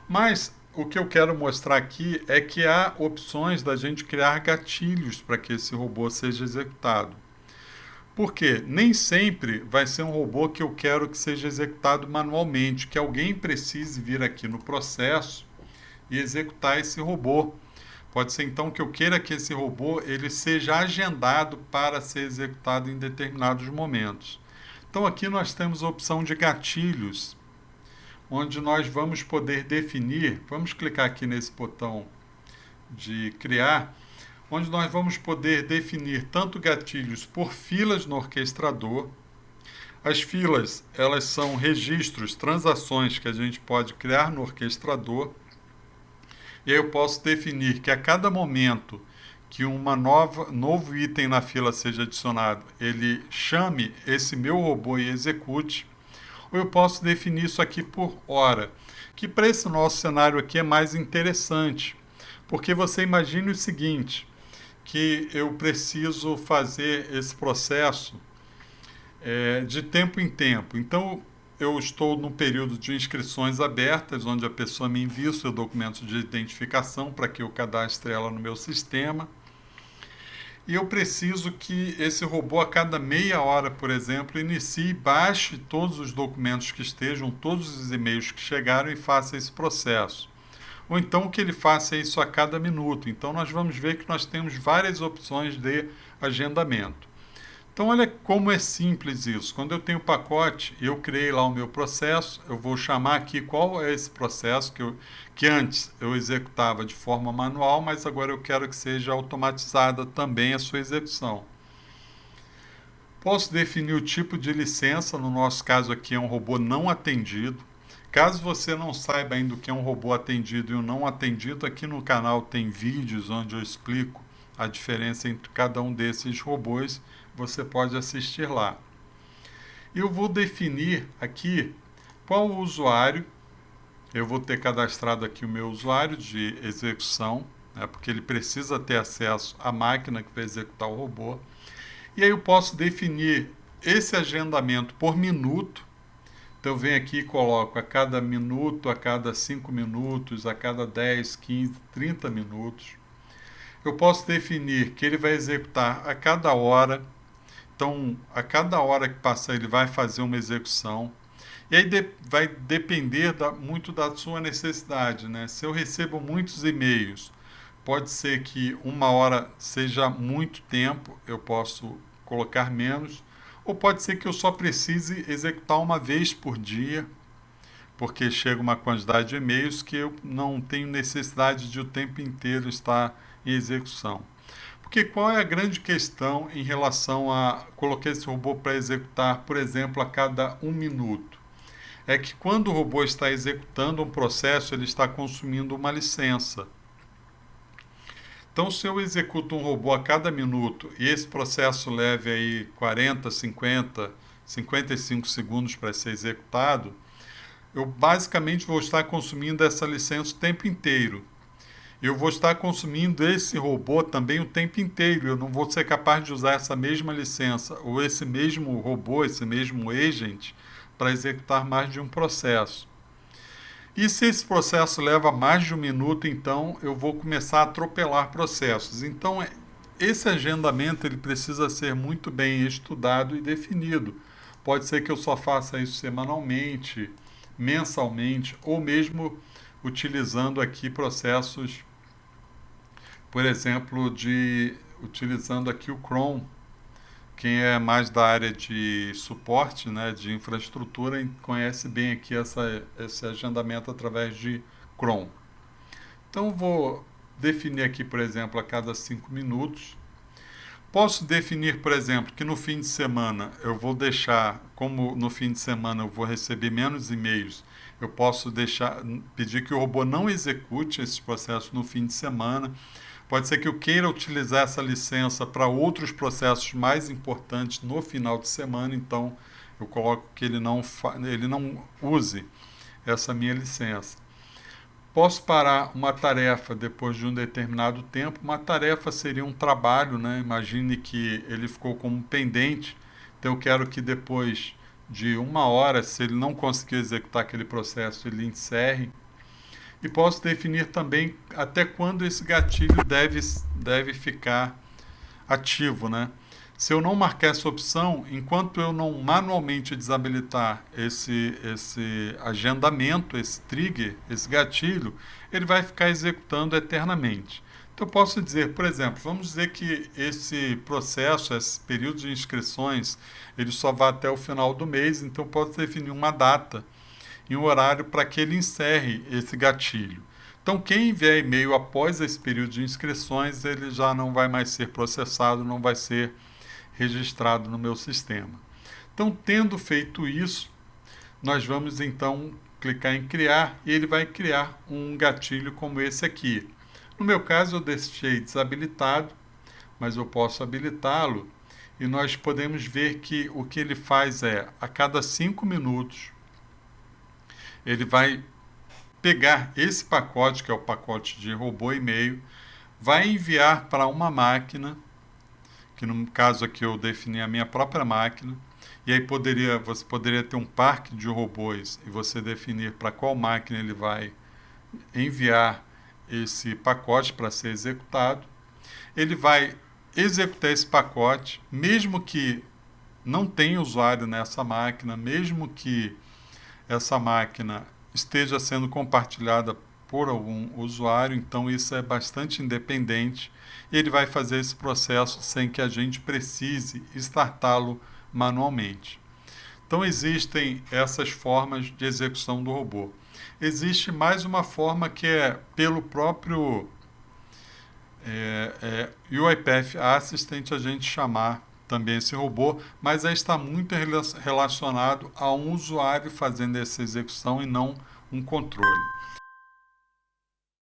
Mas o que eu quero mostrar aqui é que há opções da gente criar gatilhos para que esse robô seja executado. Porque nem sempre vai ser um robô que eu quero que seja executado manualmente, que alguém precise vir aqui no processo e executar esse robô. Pode ser então que eu queira que esse robô ele seja agendado para ser executado em determinados momentos. Então aqui nós temos a opção de gatilhos, onde nós vamos poder definir, vamos clicar aqui nesse botão de criar, onde nós vamos poder definir tanto gatilhos por filas no orquestrador. As filas, elas são registros, transações que a gente pode criar no orquestrador. E aí eu posso definir que a cada momento que novo item na fila seja adicionado, ele chame esse meu robô e execute. Ou eu posso definir isso aqui por hora, que para esse nosso cenário aqui é mais interessante. Porque você imagine o seguinte, que eu preciso fazer esse processo de tempo em tempo. Então, eu estou no período de inscrições abertas, onde a pessoa me envia o seu documento de identificação para que eu cadastre ela no meu sistema. E eu preciso que esse robô, a cada meia hora, por exemplo, inicie, baixe todos os documentos que estejam, todos os e-mails que chegaram e faça esse processo. Ou então que ele faça isso a cada minuto. Então nós vamos ver que nós temos várias opções de agendamento. Então olha como é simples isso. Quando eu tenho o pacote, eu criei lá o meu processo, eu vou chamar aqui qual é esse processo que antes eu executava de forma manual, mas agora eu quero que seja automatizada também a sua execução. Posso definir o tipo de licença, no nosso caso aqui é um robô não atendido. Caso você não saiba ainda o que é um robô atendido e um não atendido, aqui no canal tem vídeos onde eu explico a diferença entre cada um desses robôs, você pode assistir lá. Eu vou definir aqui qual o usuário, eu vou ter cadastrado aqui o meu usuário de execução, né, porque ele precisa ter acesso à máquina que vai executar o robô. E aí eu posso definir esse agendamento por minuto. Então eu venho aqui e coloco a cada minuto, a cada 5 minutos, a cada 10, 15, 30 minutos. Eu posso definir que ele vai executar a cada hora. Então, a cada hora que passar, ele vai fazer uma execução. E aí vai depender muito da sua necessidade, né? Se eu recebo muitos e-mails, pode ser que uma hora seja muito tempo, eu posso colocar menos. Ou pode ser que eu só precise executar uma vez por dia, porque chega uma quantidade de e-mails que eu não tenho necessidade de o tempo inteiro estar em execução. Porque qual é a grande questão em relação a colocar esse robô para executar, por exemplo, a cada um minuto? É que quando o robô está executando um processo, ele está consumindo uma licença. Então, se eu executo um robô a cada minuto e esse processo leve aí 40, 50, 55 segundos para ser executado, eu basicamente vou estar consumindo essa licença o tempo inteiro. Eu vou estar consumindo esse robô também o tempo inteiro. Eu não vou ser capaz de usar essa mesma licença ou esse mesmo robô, esse mesmo agent, para executar mais de um processo. E se esse processo leva mais de um minuto, então eu vou começar a atropelar processos. Então, esse agendamento ele precisa ser muito bem estudado e definido. Pode ser que eu só faça isso semanalmente, mensalmente, ou mesmo utilizando aqui processos, por exemplo, utilizando aqui o Chrome. Quem é mais da área de suporte, né, de infraestrutura, conhece bem aqui esse agendamento através de Chrome. Então vou definir aqui, por exemplo, a cada 5 minutos. Posso definir, por exemplo, que no fim de semana eu vou deixar, como no fim de semana eu vou receber menos e-mails, eu posso pedir que o robô não execute esse processo no fim de semana. Pode ser que eu queira utilizar essa licença para outros processos mais importantes no final de semana, então eu coloco que ele não use essa minha licença. Posso parar uma tarefa depois de um determinado tempo. Uma tarefa seria um trabalho, né? Imagine que ele ficou como pendente, então eu quero que depois de uma hora, se ele não conseguir executar aquele processo, ele encerre. e posso definir também até quando esse gatilho deve ficar ativo, né? Se eu não marcar essa opção, enquanto eu não manualmente desabilitar esse agendamento, esse trigger, esse gatilho, ele vai ficar executando eternamente. Então eu posso dizer, por exemplo, vamos dizer que esse processo, esse período de inscrições, ele só vai até o final do mês, então eu posso definir uma data e um horário para que ele encerre esse gatilho. Então, quem enviar e-mail após esse período de inscrições, ele já não vai mais ser processado, não vai ser registrado no meu sistema. Então, tendo feito isso, nós vamos então clicar em criar e ele vai criar um gatilho como esse aqui. No meu caso, eu deixei desabilitado, mas eu posso habilitá-lo e nós podemos ver que o que ele faz é, a cada 5 minutos, ele vai pegar esse pacote, que é o pacote de robô e-mail, vai enviar para uma máquina, que no caso aqui eu defini a minha própria máquina, e aí você poderia ter um parque de robôs e você definir para qual máquina ele vai enviar esse pacote para ser executado. Ele vai executar esse pacote, mesmo que não tenha usuário nessa máquina, mesmo que essa máquina esteja sendo compartilhada por algum usuário, então isso é bastante independente. Ele vai fazer esse processo sem que a gente precise startá-lo manualmente. Então existem essas formas de execução do robô. Existe mais uma forma que é pelo próprio UiPath Assistant a gente chamar também esse robô, mas aí está muito relacionado a um usuário fazendo essa execução e não um controle.